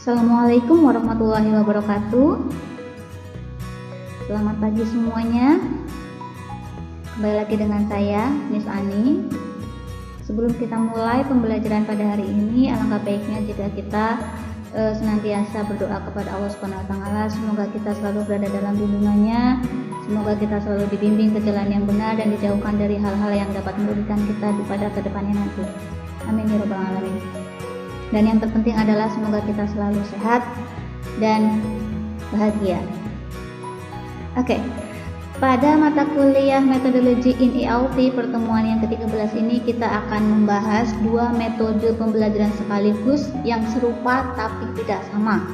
Assalamualaikum warahmatullahi wabarakatuh. Selamat pagi semuanya. Kembali lagi dengan saya, Miss Ani. Sebelum kita mulai pembelajaran pada hari ini, alangkah baiknya jika kita senantiasa berdoa kepada Allah Subhanahu wa taala. Semoga kita selalu berada dalam bimbingannya. Semoga kita selalu dibimbing ke jalan yang benar dan dijauhkan dari hal-hal yang dapat merugikan kita pada kedepannya nanti. Amin ya rabbal alamin. Dan yang terpenting adalah semoga kita selalu sehat dan bahagia. Oke, pada mata kuliah metodologi in ELT pertemuan yang ke-13 ini kita akan membahas dua metode pembelajaran sekaligus yang serupa tapi tidak sama,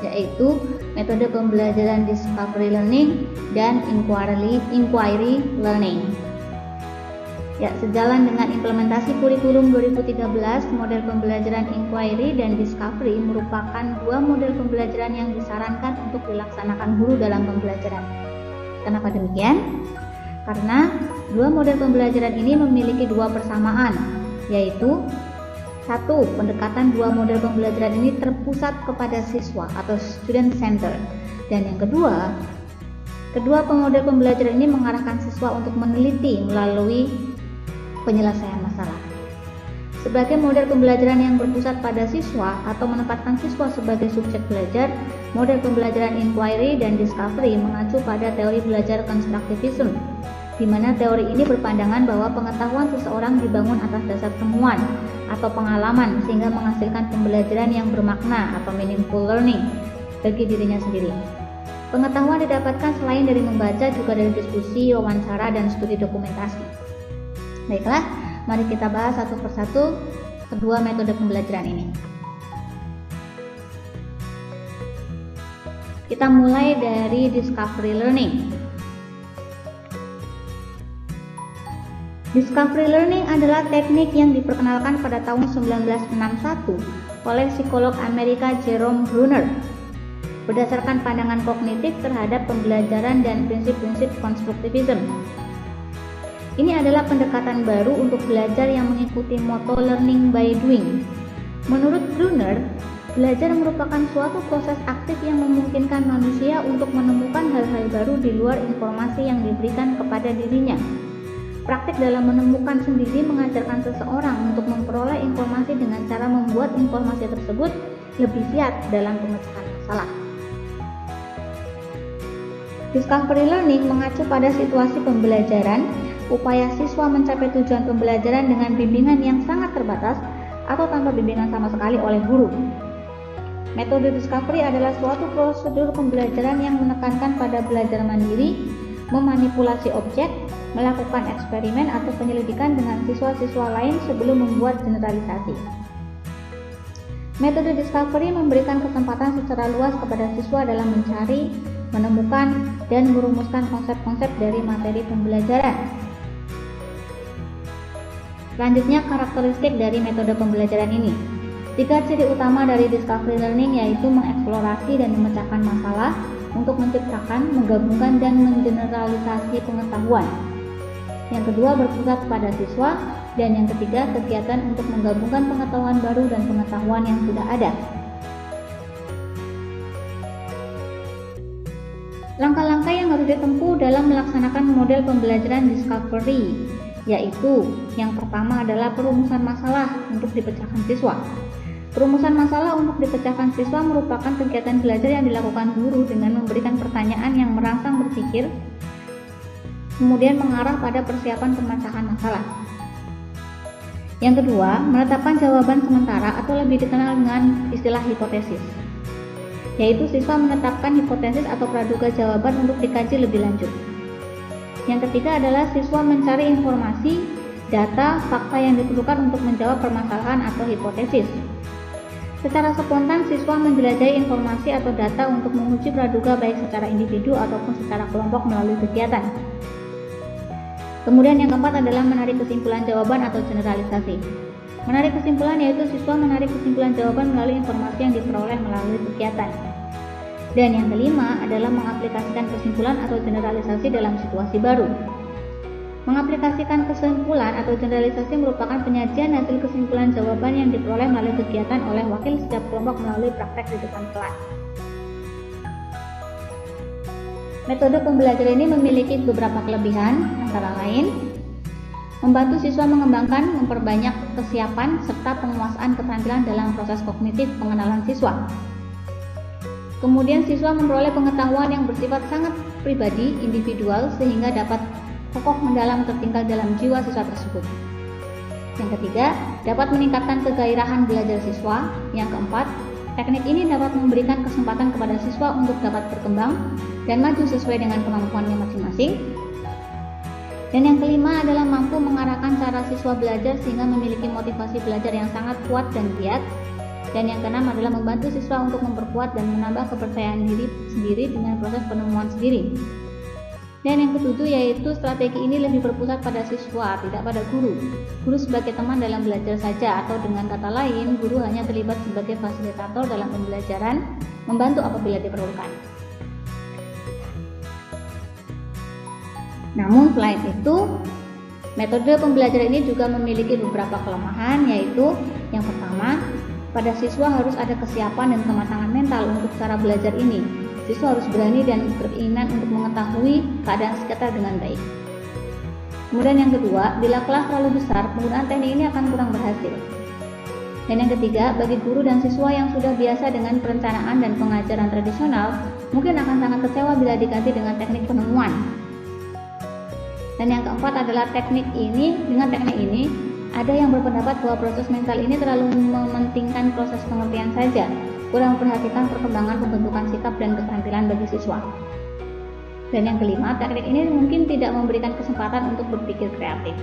yaitu metode pembelajaran discovery learning dan inquiry learning. Ya, sejalan dengan implementasi kurikulum 2013, model pembelajaran inquiry dan discovery merupakan dua model pembelajaran yang disarankan untuk dilaksanakan guru dalam pembelajaran. Kenapa demikian? Karena dua model pembelajaran ini memiliki dua persamaan, yaitu satu, pendekatan dua model pembelajaran ini terpusat kepada siswa atau student center, dan yang kedua model pembelajaran ini mengarahkan siswa untuk meneliti melalui penyelesaian masalah. Sebagai model pembelajaran yang berpusat pada siswa atau menempatkan siswa sebagai subjek belajar, model pembelajaran inquiry dan discovery mengacu pada teori belajar constructivism, di mana teori ini berpandangan bahwa pengetahuan seseorang dibangun atas dasar temuan atau pengalaman sehingga menghasilkan pembelajaran yang bermakna atau meaningful learning bagi dirinya sendiri. Pengetahuan didapatkan selain dari membaca juga dari diskusi, wawancara, dan studi dokumentasi. Baiklah, mari kita bahas satu persatu kedua metode pembelajaran ini. Kita mulai dari discovery learning. Discovery learning adalah teknik yang diperkenalkan pada tahun 1961 oleh psikolog Amerika Jerome Bruner berdasarkan pandangan kognitif terhadap pembelajaran dan prinsip-prinsip konstruktivisme. Ini adalah pendekatan baru untuk belajar yang mengikuti moto learning by doing. Menurut Bruner, belajar merupakan suatu proses aktif yang memungkinkan manusia untuk menemukan hal-hal baru di luar informasi yang diberikan kepada dirinya. Praktik dalam menemukan sendiri mengajarkan seseorang untuk memperoleh informasi dengan cara membuat informasi tersebut lebih giat dalam pemecahan masalah. Discovery learning mengacu pada situasi pembelajaran, upaya siswa mencapai tujuan pembelajaran dengan bimbingan yang sangat terbatas atau tanpa bimbingan sama sekali oleh guru. Metode discovery adalah suatu prosedur pembelajaran yang menekankan pada belajar mandiri, memanipulasi objek, melakukan eksperimen atau penyelidikan dengan siswa-siswa lain sebelum membuat generalisasi. Metode discovery memberikan kesempatan secara luas kepada siswa dalam mencari, menemukan, dan merumuskan konsep-konsep dari materi pembelajaran. Selanjutnya, karakteristik dari metode pembelajaran ini. 3 ciri utama dari discovery learning yaitu mengeksplorasi dan memecahkan masalah untuk menciptakan, menggabungkan, dan mengeneralisasi pengetahuan. Yang kedua, berpusat pada siswa, dan yang ketiga, kegiatan untuk menggabungkan pengetahuan baru dan pengetahuan yang sudah ada. Langkah-langkah yang harus ditempuh dalam melaksanakan model pembelajaran discovery, yaitu yang pertama adalah perumusan masalah untuk dipecahkan siswa. Perumusan masalah untuk dipecahkan siswa merupakan kegiatan belajar yang dilakukan guru dengan memberikan pertanyaan yang merangsang berpikir, kemudian mengarah pada persiapan pemecahan masalah. Yang kedua, menetapkan jawaban sementara atau lebih dikenal dengan istilah hipotesis, yaitu siswa menetapkan hipotesis atau praduga jawaban untuk dikaji lebih lanjut. Yang ketiga adalah siswa mencari informasi, data, fakta yang diperlukan untuk menjawab permasalahan atau hipotesis. Secara spontan, siswa menjelajahi informasi atau data untuk menguji praduga baik secara individu ataupun secara kelompok melalui kegiatan. Kemudian yang keempat adalah menarik kesimpulan jawaban atau generalisasi. Menarik kesimpulan yaitu siswa menarik kesimpulan jawaban melalui informasi yang diperoleh melalui kegiatan. Dan yang kelima adalah mengaplikasikan kesimpulan atau generalisasi dalam situasi baru. Mengaplikasikan kesimpulan atau generalisasi merupakan penyajian hasil kesimpulan jawaban yang diperoleh melalui kegiatan oleh wakil setiap kelompok melalui praktek di depan kelas. Metode pembelajaran ini memiliki beberapa kelebihan, antara lain membantu siswa mengembangkan, memperbanyak kesiapan, serta penguasaan keterampilan dalam proses kognitif pengenalan siswa. Kemudian siswa memperoleh pengetahuan yang bersifat sangat pribadi, individual, sehingga dapat kokoh mendalam tertinggal dalam jiwa siswa tersebut. Yang ketiga, dapat meningkatkan kegairahan belajar siswa. Yang keempat, teknik ini dapat memberikan kesempatan kepada siswa untuk dapat berkembang dan maju sesuai dengan kemampuannya masing-masing. Dan yang kelima adalah mampu mengarahkan cara siswa belajar sehingga memiliki motivasi belajar yang sangat kuat dan giat. Dan yang keenam adalah membantu siswa untuk memperkuat dan menambah kepercayaan diri sendiri dengan proses penemuan sendiri. Dan yang ketujuh yaitu strategi ini lebih berpusat pada siswa, tidak pada guru. Guru sebagai teman dalam belajar saja, atau dengan kata lain, guru hanya terlibat sebagai fasilitator dalam pembelajaran, membantu apabila diperlukan. Namun selain itu, metode pembelajaran ini juga memiliki beberapa kelemahan, yaitu yang pertama, pada siswa harus ada kesiapan dan kematangan mental untuk cara belajar ini. Siswa harus berani dan berkeinginan untuk mengetahui keadaan sekitar dengan baik. Kemudian yang kedua, bila kelas terlalu besar, penggunaan teknik ini akan kurang berhasil. Dan yang ketiga, bagi guru dan siswa yang sudah biasa dengan perencanaan dan pengajaran tradisional, mungkin akan sangat kecewa bila diganti dengan teknik penemuan. Dan yang keempat adalah dengan teknik ini, ada yang berpendapat bahwa proses mental ini terlalu mementingkan proses pengertian saja, kurang memperhatikan perkembangan pembentukan sikap dan keterampilan bagi siswa. Dan yang kelima, teknik ini mungkin tidak memberikan kesempatan untuk berpikir kreatif.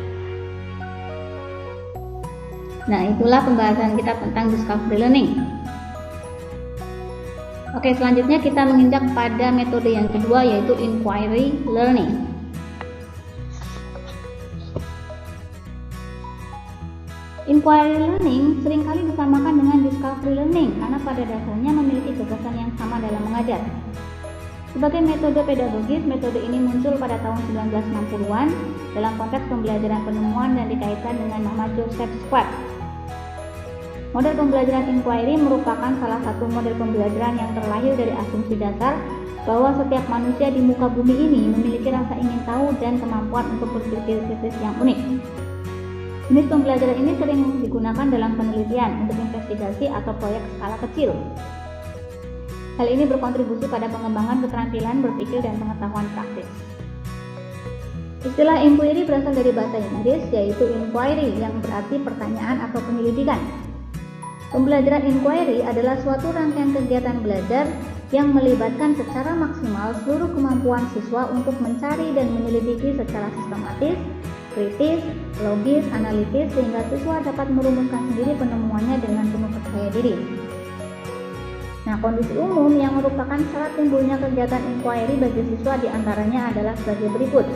Nah, itulah pembahasan kita tentang discovery learning. Oke, selanjutnya kita menginjak pada metode yang kedua, yaitu inquiry learning. Inquiry learning seringkali disamakan dengan discovery learning karena pada dasarnya memiliki gagasan yang sama dalam mengajar. Sebagai metode pedagogis, metode ini muncul pada tahun 1960-an dalam konteks pembelajaran penemuan dan dikaitkan dengan nama Joseph Schwartz. Model pembelajaran inquiry merupakan salah satu model pembelajaran yang terlahir dari asumsi dasar bahwa setiap manusia di muka bumi ini memiliki rasa ingin tahu dan kemampuan untuk berpikir kritis yang unik. Jenis pembelajaran ini sering digunakan dalam penelitian untuk investigasi atau proyek skala kecil. Hal ini berkontribusi pada pengembangan keterampilan berpikir dan pengetahuan praktis. Istilah inquiry berasal dari bahasa Inggris, yaitu inquiry yang berarti pertanyaan atau penyelidikan. Pembelajaran inquiry adalah suatu rangkaian kegiatan belajar yang melibatkan secara maksimal seluruh kemampuan siswa untuk mencari dan menyelidiki secara sistematis, kritis, logis, analitis, sehingga siswa dapat merumuskan sendiri penemuannya dengan penuh percaya diri. Nah, kondisi umum yang merupakan syarat timbulnya kegiatan inquiry bagi siswa diantaranya adalah sebagai berikut.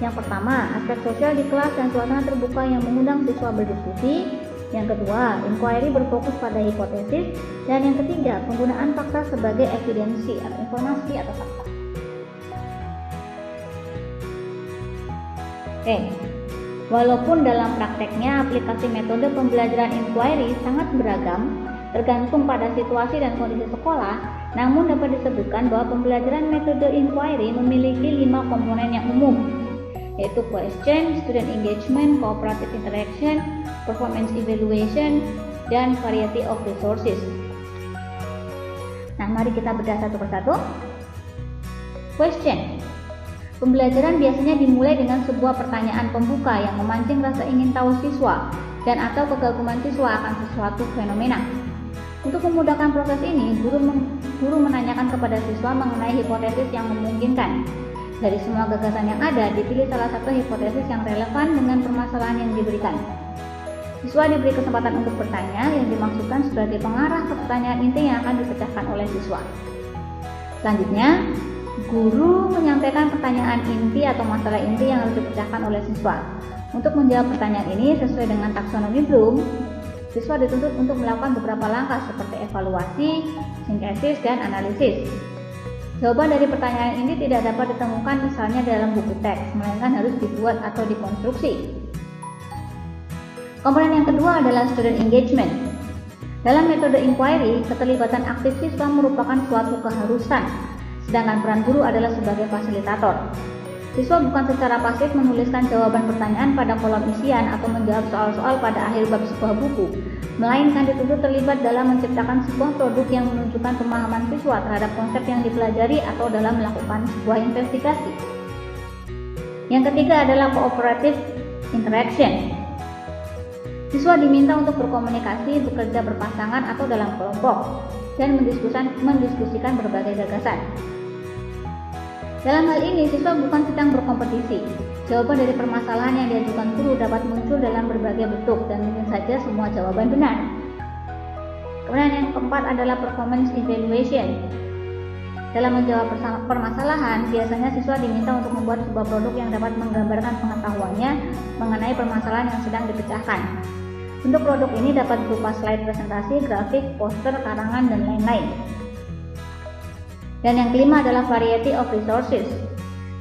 Yang pertama, aspek sosial di kelas dan suasana terbuka yang mengundang siswa berdiskusi. Yang kedua, inquiry berfokus pada hipotesis. Dan yang ketiga, penggunaan fakta sebagai evidensi atau informasi atau fakta. Walaupun dalam prakteknya aplikasi metode pembelajaran inquiry sangat beragam, tergantung pada situasi dan kondisi sekolah, namun dapat disebutkan bahwa pembelajaran metode inquiry memiliki 5 komponen yang umum, yaitu question, student engagement, cooperative interaction, performance evaluation, dan variety of resources. Nah, mari kita bedah satu persatu. Question. Pembelajaran biasanya dimulai dengan sebuah pertanyaan pembuka yang memancing rasa ingin tahu siswa dan atau kegaguman siswa akan sesuatu fenomena. Untuk memudahkan proses ini, guru menanyakan kepada siswa mengenai hipotesis yang memungkinkan. Dari semua gagasan yang ada, dipilih salah satu hipotesis yang relevan dengan permasalahan yang diberikan. Siswa diberi kesempatan untuk bertanya yang dimaksudkan sebagai pengarah ke pertanyaan inti yang akan dipecahkan oleh siswa. Selanjutnya, guru menyampaikan pertanyaan inti atau masalah inti yang harus dipecahkan oleh siswa. Untuk menjawab pertanyaan ini sesuai dengan taksonomi Bloom, siswa dituntut untuk melakukan beberapa langkah seperti evaluasi, sintesis, dan analisis. Jawaban dari pertanyaan ini tidak dapat ditemukan misalnya dalam buku teks, melainkan harus dibuat atau dikonstruksi. Komponen yang kedua adalah student engagement. Dalam metode inquiry, keterlibatan aktif siswa merupakan suatu keharusan, sedangkan peran guru adalah sebagai fasilitator. Siswa bukan secara pasif menuliskan jawaban pertanyaan pada kolom isian atau menjawab soal-soal pada akhir bab sebuah buku, melainkan dituntut terlibat dalam menciptakan sebuah produk yang menunjukkan pemahaman siswa terhadap konsep yang dipelajari atau dalam melakukan sebuah investigasi. Yang ketiga adalah cooperative interaction. Siswa diminta untuk berkomunikasi, bekerja berpasangan atau dalam kelompok, dan mendiskusikan berbagai gagasan. Dalam hal ini, siswa bukan sedang berkompetisi. Jawaban dari permasalahan yang diajukan guru dapat muncul dalam berbagai bentuk dan mungkin saja semua jawaban benar. Kemudian yang keempat adalah performance evaluation. Dalam menjawab permasalahan, biasanya siswa diminta untuk membuat sebuah produk yang dapat menggambarkan pengetahuannya mengenai permasalahan yang sedang dipecahkan. Bentuk produk ini dapat berupa slide presentasi, grafik, poster, karangan, dan lain-lain. Dan yang kelima adalah variety of resources.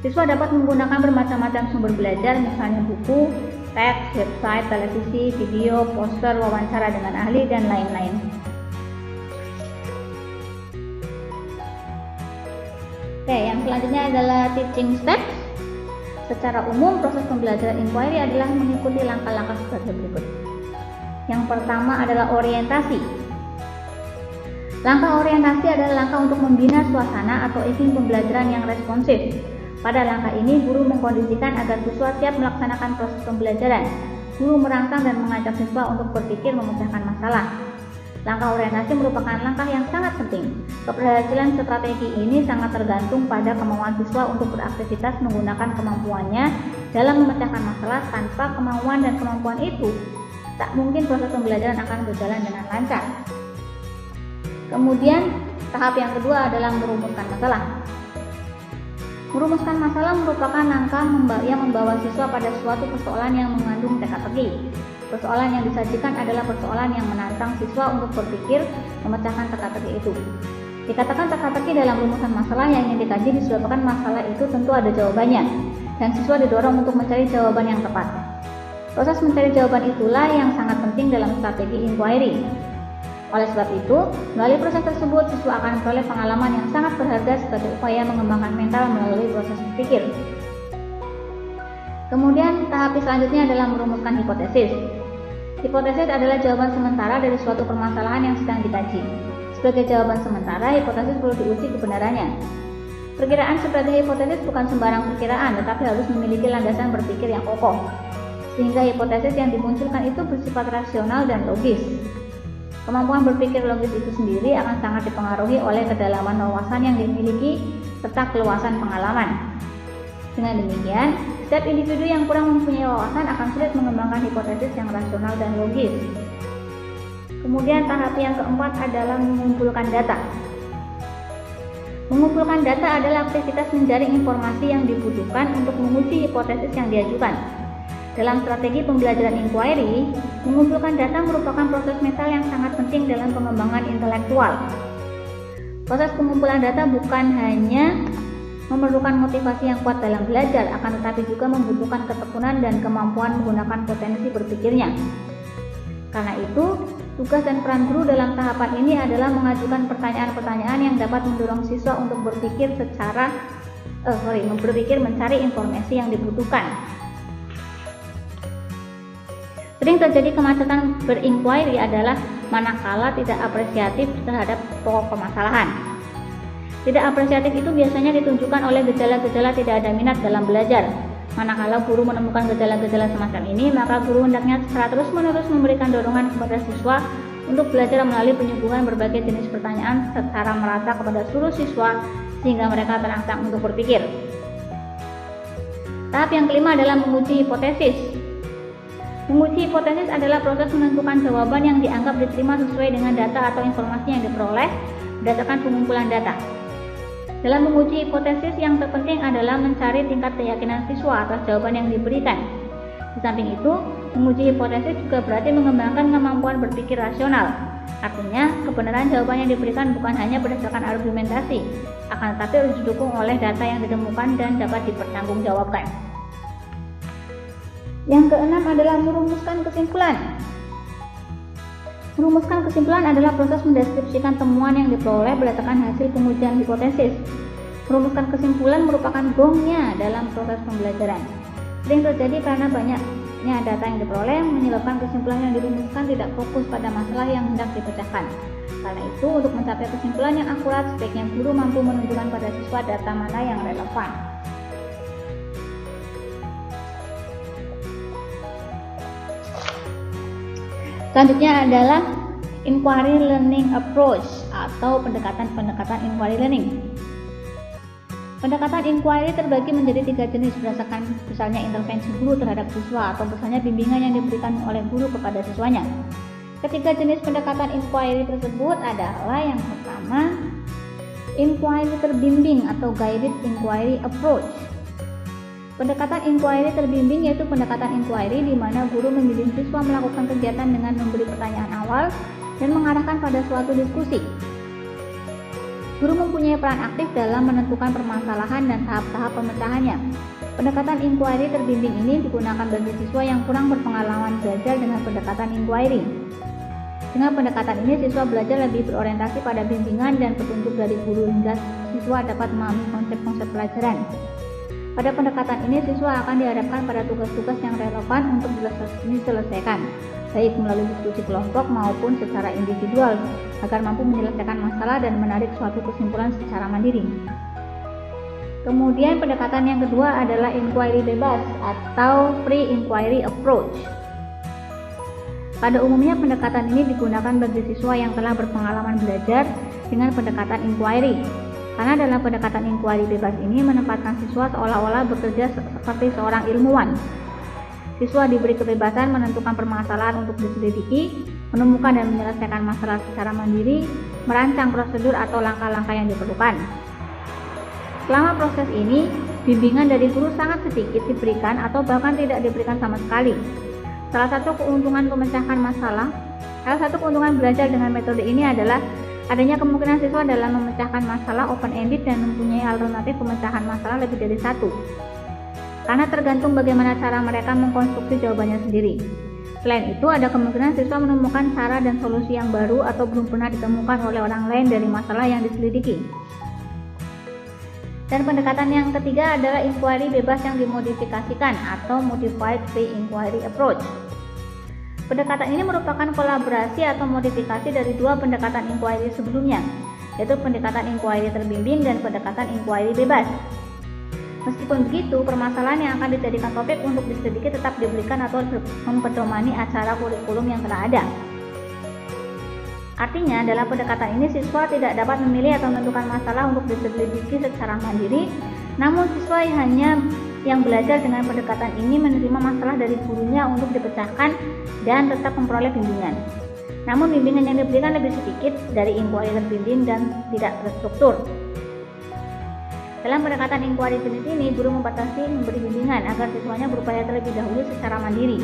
Siswa dapat menggunakan bermacam-macam sumber belajar, misalnya buku, teks, website, televisi, video, poster, wawancara dengan ahli, dan lain-lain. Oke, yang selanjutnya adalah teaching steps. Secara umum, proses pembelajaran inquiry adalah mengikuti langkah-langkah sebagai berikut. Yang pertama adalah orientasi. Langkah orientasi adalah langkah untuk membina suasana atau iklim pembelajaran yang responsif. Pada langkah ini, guru mengkondisikan agar siswa siap melaksanakan proses pembelajaran. Guru merangsang dan mengajak siswa untuk berpikir memecahkan masalah. Langkah orientasi merupakan langkah yang sangat penting. Keberhasilan strategi ini sangat tergantung pada kemauan siswa untuk beraktivitas menggunakan kemampuannya dalam memecahkan masalah. Tanpa kemauan dan kemampuan itu, tak mungkin proses pembelajaran akan berjalan dengan lancar. Kemudian, tahap yang kedua adalah merumuskan masalah. Merumuskan masalah merupakan langkah yang membawa siswa pada suatu persoalan yang mengandung teka-teki. Persoalan yang disajikan adalah persoalan yang menantang siswa untuk berpikir memecahkan teka-teki itu. Dikatakan teka-teki dalam rumusan masalah yang ingin dikaji disebabkan masalah itu tentu ada jawabannya, dan siswa didorong untuk mencari jawaban yang tepat. Proses mencari jawaban itulah yang sangat penting dalam strategi inquiry. Oleh sebab itu, melalui proses tersebut, siswa akan memperoleh pengalaman yang sangat berharga sebagai upaya mengembangkan mental melalui proses berpikir. Kemudian, tahap selanjutnya adalah merumuskan hipotesis. Hipotesis adalah jawaban sementara dari suatu permasalahan yang sedang dikaji. Sebagai jawaban sementara, hipotesis perlu diuji kebenarannya. Perkiraan sebagai hipotesis bukan sembarang perkiraan, tetapi harus memiliki landasan berpikir yang kokoh, sehingga hipotesis yang dimunculkan itu bersifat rasional dan logis. Kemampuan berpikir logis itu sendiri akan sangat dipengaruhi oleh kedalaman wawasan yang dimiliki serta keluasan pengalaman. Dengan demikian, setiap individu yang kurang mempunyai wawasan akan sulit mengembangkan hipotesis yang rasional dan logis. Kemudian tahap yang keempat adalah mengumpulkan data. Mengumpulkan data adalah aktivitas menjaring informasi yang dibutuhkan untuk menguji hipotesis yang diajukan. Dalam strategi pembelajaran inquiry, mengumpulkan data merupakan proses mental yang sangat penting dalam pengembangan intelektual. Proses pengumpulan data bukan hanya memerlukan motivasi yang kuat dalam belajar, akan tetapi juga membutuhkan ketekunan dan kemampuan menggunakan potensi berpikirnya. Karena itu, tugas dan peran guru dalam tahapan ini adalah mengajukan pertanyaan-pertanyaan yang dapat mendorong siswa untuk berpikir mencari informasi yang dibutuhkan. Sering terjadi kemacetan berinquiry adalah manakala tidak apresiatif terhadap pokok permasalahan. Tidak apresiatif itu biasanya ditunjukkan oleh gejala-gejala tidak ada minat dalam belajar. Manakala guru menemukan gejala-gejala semacam ini, maka guru hendaknya secara terus-menerus memberikan dorongan kepada siswa untuk belajar melalui penyuguhan berbagai jenis pertanyaan secara merata kepada seluruh siswa sehingga mereka terangsang untuk berpikir. Tahap yang kelima adalah menguji hipotesis. Menguji hipotesis adalah proses menentukan jawaban yang dianggap diterima sesuai dengan data atau informasi yang diperoleh berdasarkan pengumpulan data. Dalam menguji hipotesis, yang terpenting adalah mencari tingkat keyakinan siswa atas jawaban yang diberikan. Di samping itu, Menguji hipotesis juga berarti mengembangkan kemampuan berpikir rasional. Artinya, kebenaran jawaban yang diberikan bukan hanya berdasarkan argumentasi, akan tetapi harus didukung oleh data yang ditemukan dan dapat dipertanggungjawabkan. Yang keenam adalah merumuskan kesimpulan. Merumuskan kesimpulan adalah proses mendeskripsikan temuan yang diperoleh berdasarkan hasil pengujian hipotesis. Merumuskan kesimpulan merupakan gongnya dalam proses pembelajaran. Sering terjadi karena banyaknya data yang diperoleh menyebabkan kesimpulan yang dirumuskan tidak fokus pada masalah yang hendak dipecahkan. Karena itu, untuk mencapai kesimpulan yang akurat, sebaiknya guru mampu menunjukkan pada siswa data mana yang relevan. Selanjutnya adalah inquiry learning approach atau pendekatan inquiry learning. Pendekatan inquiry terbagi menjadi 3 jenis berdasarkan besarnya intervensi guru terhadap siswa atau besarnya bimbingan yang diberikan oleh guru kepada siswanya. Ketiga jenis pendekatan inquiry tersebut adalah yang pertama, inquiry terbimbing atau guided inquiry approach. Pendekatan inquiry terbimbing yaitu pendekatan inquiry di mana guru membimbing siswa melakukan kegiatan dengan memberi pertanyaan awal dan mengarahkan pada suatu diskusi. Guru mempunyai peran aktif dalam menentukan permasalahan dan tahap-tahap pemecahannya. Pendekatan inquiry terbimbing ini digunakan bagi siswa yang kurang berpengalaman belajar dengan pendekatan inquiry. Dengan pendekatan ini, siswa belajar lebih berorientasi pada bimbingan dan petunjuk dari guru hingga siswa dapat memahami konsep-konsep pelajaran. Pada pendekatan ini, siswa akan dihadapkan pada tugas-tugas yang relevan untuk diselesaikan, baik melalui diskusi kelompok maupun secara individual, agar mampu menyelesaikan masalah dan menarik suatu kesimpulan secara mandiri. Kemudian pendekatan yang kedua adalah inquiry bebas atau free inquiry approach. Pada umumnya pendekatan ini digunakan bagi siswa yang telah berpengalaman belajar dengan pendekatan inquiry. Karena dalam pendekatan inquiry bebas ini menempatkan siswa seolah-olah bekerja seperti seorang ilmuwan. Siswa diberi kebebasan menentukan permasalahan untuk diselidiki, menemukan dan menyelesaikan masalah secara mandiri, merancang prosedur atau langkah-langkah yang diperlukan. Selama proses ini, bimbingan dari guru sangat sedikit diberikan atau bahkan tidak diberikan sama sekali. Salah satu keuntungan belajar dengan metode ini adalah adanya kemungkinan siswa dalam memecahkan masalah open-ended dan mempunyai alternatif pemecahan masalah lebih dari satu. Karena tergantung bagaimana cara mereka mengkonstruksi jawabannya sendiri. Selain itu, ada kemungkinan siswa menemukan cara dan solusi yang baru atau belum pernah ditemukan oleh orang lain dari masalah yang diselidiki. Dan pendekatan yang ketiga adalah inquiry bebas yang dimodifikasikan atau modified free inquiry approach. Pendekatan ini merupakan kolaborasi atau modifikasi dari dua pendekatan inquiry sebelumnya, yaitu pendekatan inquiry terbimbing dan pendekatan inquiry bebas. Meskipun begitu, permasalahan yang akan dijadikan topik untuk diselidiki tetap diberikan atau mempedomani acara kurikulum yang telah ada. Artinya, dalam pendekatan ini siswa tidak dapat memilih atau menentukan masalah untuk diselidiki secara mandiri, namun siswa hanya yang belajar dengan pendekatan ini menerima masalah dari gurunya untuk dipecahkan dan tetap memperoleh bimbingan. Namun bimbingan yang diberikan lebih sedikit dari inquiry terbimbing dan tidak terstruktur. Dalam pendekatan inquiry jenis ini, guru membatasi memberi bimbingan agar siswanya berupaya terlebih dahulu secara mandiri,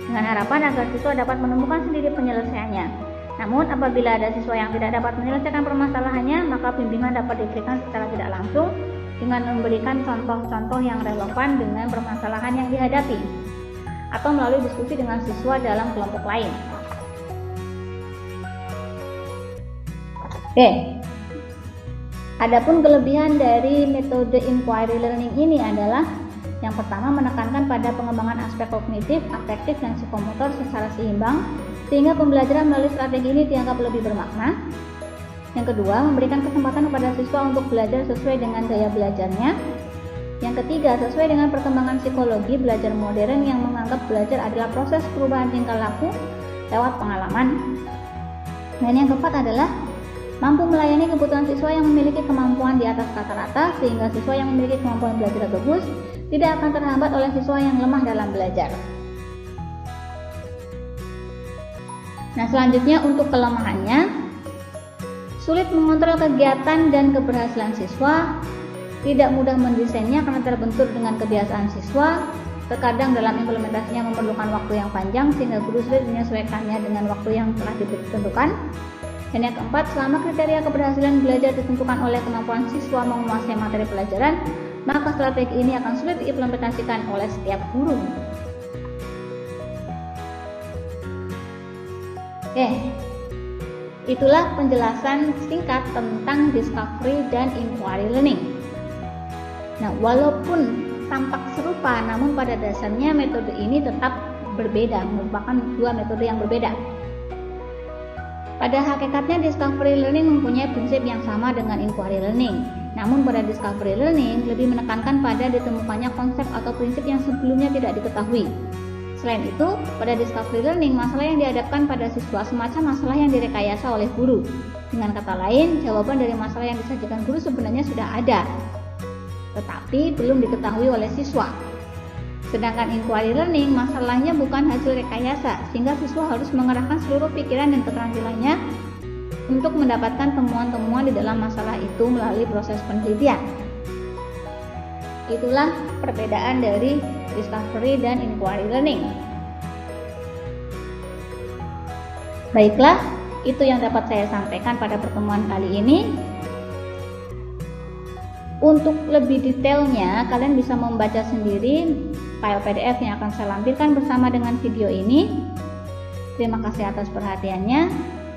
dengan harapan agar siswa dapat menemukan sendiri penyelesaiannya. Namun apabila ada siswa yang tidak dapat menyelesaikan permasalahannya, maka bimbingan dapat diberikan secara tidak langsung dengan memberikan contoh-contoh yang relevan dengan permasalahan yang dihadapi atau melalui diskusi dengan siswa dalam kelompok lain. Oke. Adapun kelebihan dari metode inquiry learning ini adalah yang pertama, menekankan pada pengembangan aspek kognitif, afektif, dan psikomotor secara seimbang sehingga pembelajaran melalui strategi ini dianggap lebih bermakna. Yang kedua, memberikan kesempatan kepada siswa untuk belajar sesuai dengan gaya belajarnya. Yang ketiga, sesuai dengan perkembangan psikologi belajar modern yang menganggap belajar adalah proses perubahan tingkah laku lewat pengalaman. Dan yang keempat adalah mampu melayani kebutuhan siswa yang memiliki kemampuan di atas rata-rata sehingga siswa yang memiliki kemampuan belajar bagus tidak akan terhambat oleh siswa yang lemah dalam belajar. Nah, selanjutnya untuk kelemahannya, sulit mengontrol kegiatan dan keberhasilan siswa, tidak mudah mendesainnya karena terbentur dengan kebiasaan siswa, terkadang dalam implementasinya memerlukan waktu yang panjang sehingga guru sulit menyesuaikannya dengan waktu yang telah ditentukan. Dan yang keempat, selama kriteria keberhasilan belajar ditentukan oleh kemampuan siswa menguasai materi pelajaran, maka strategi ini akan sulit diimplementasikan oleh setiap guru. Oke, itulah penjelasan singkat tentang discovery dan inquiry learning. Nah, walaupun tampak serupa, namun pada dasarnya metode ini tetap berbeda, merupakan dua metode yang berbeda. Pada hakikatnya discovery learning mempunyai prinsip yang sama dengan inquiry learning. Namun pada discovery learning lebih menekankan pada ditemukannya konsep atau prinsip yang sebelumnya tidak diketahui. Selain itu, pada discovery learning, masalah yang dihadapkan pada siswa semacam masalah yang direkayasa oleh guru. Dengan kata lain, jawaban dari masalah yang disajikan guru sebenarnya sudah ada, tetapi belum diketahui oleh siswa. Sedangkan inquiry learning, masalahnya bukan hasil rekayasa, sehingga siswa harus mengerahkan seluruh pikiran dan keterampilannya untuk mendapatkan temuan-temuan di dalam masalah itu melalui proses penelitian. Itulah perbedaan dari discovery dan inquiry learning. Baiklah, itu yang dapat saya sampaikan pada pertemuan kali ini. Untuk lebih detailnya, kalian bisa membaca sendiri file PDF yang akan saya lampirkan bersama dengan video ini. Terima kasih atas perhatiannya.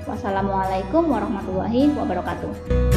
Wassalamualaikum warahmatullahi wabarakatuh.